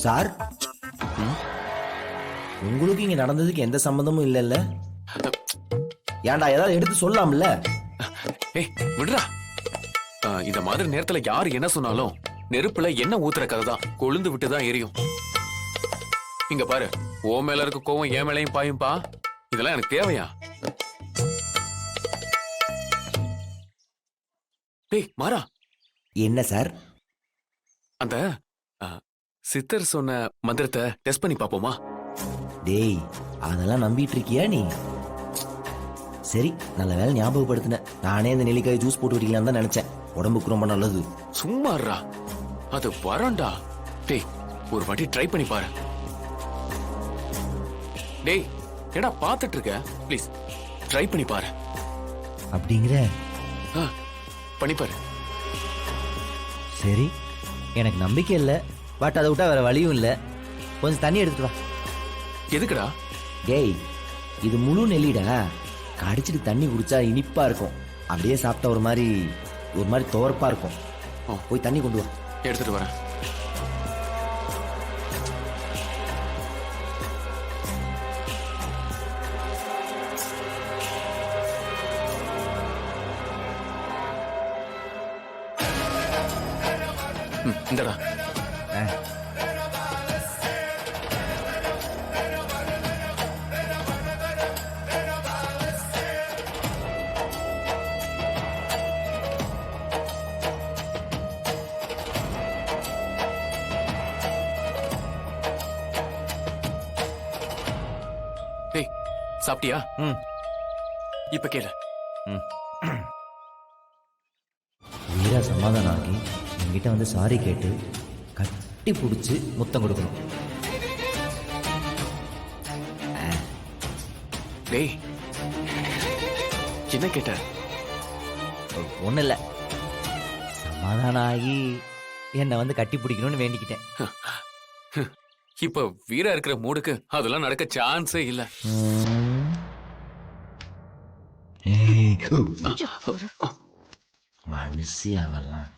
Sir, உங்களுக்கு இங்க நடந்ததுக்கு எந்த சம்பந்தமும் இல்லைல்ல? ஏன்டா ஏதாவது எடுத்து சொல்லலாம்ல? ஏய் விடுறா. இந்த மாதிரி நேரத்துல யாரு என்ன சொன்னாலும் நெருப்புல என்ன ஊத்துற கதை தான் கொழுந்து விட்டுதான் எரியும். இங்க பாரு, ஓ மேல இருக்க கோவம் என் மேலையும் பாயும்பா. இதெல்லாம் எனக்கு தேவையா? டேய் மாறா, என்ன சார்? அந்த சித்தர் சொன்ன மந்திரத்தை டெஸ்ட் பண்ணி பாப்போமா? டேய், அதெல்லாம் நம்பிட்டு இருக்கியா நீ? சரி, நல்ல வேலை ஞாபகப்படுத்தின. நானே இந்த நெல்லிக்காய் ஜூஸ் போட்டு குடிக்கலாம்னு தான் நினைச்சேன். உடம்புக்கு ரொம்ப நல்லது. சும்மாறா, அது வரண்டா. டேய், ஒரு வாட்டி ட்ரை பண்ணி பாரு. டேய், ஏடா பாத்துட்டு இருக்க? ப்ளீஸ் ட்ரை பண்ணி பாரு. அப்படிங்கிற? பண்ணி பாரு. சரி, எனக்கு நம்பிக்கை இல்லை, பட் அதை விட்டா வேற வழியும் இல்லை. கொஞ்சம் தண்ணி எடுத்துட்டு வா. எதுக்குடா? டேய், இது முழு நெல்லிடா. கடிச்சிட்டு தண்ணி குடிச்சா இனிப்பா இருக்கும். அப்படியே சாப்பிட்டா ஒரு மாதிரி துவர்ப்பா இருக்கும். போய் தண்ணி கொண்டு வா. எடுத்துட்டு வரேன். இந்தடா. டேய், சாப்பிட்டியா? இப்ப கேளு. வீரா சமாதானம் ஆகி என்கிட்ட வந்து சாரி கேட்டு கட்டி பிடிச்சி முத்தம் கொடுக்கணும். டேய், என்ன கேட்ட? ஒன்றும் இல்லை, சமாதானம் ஆகி என்னை வந்து கட்டி பிடிக்கணும்னு வேண்டிக்கிட்டேன். இப்ப வீரா இருக்கிற மூடுக்கு அதெல்லாம் நடக்க சான்ஸே இல்ல. மனுஷி அவெல்லாம்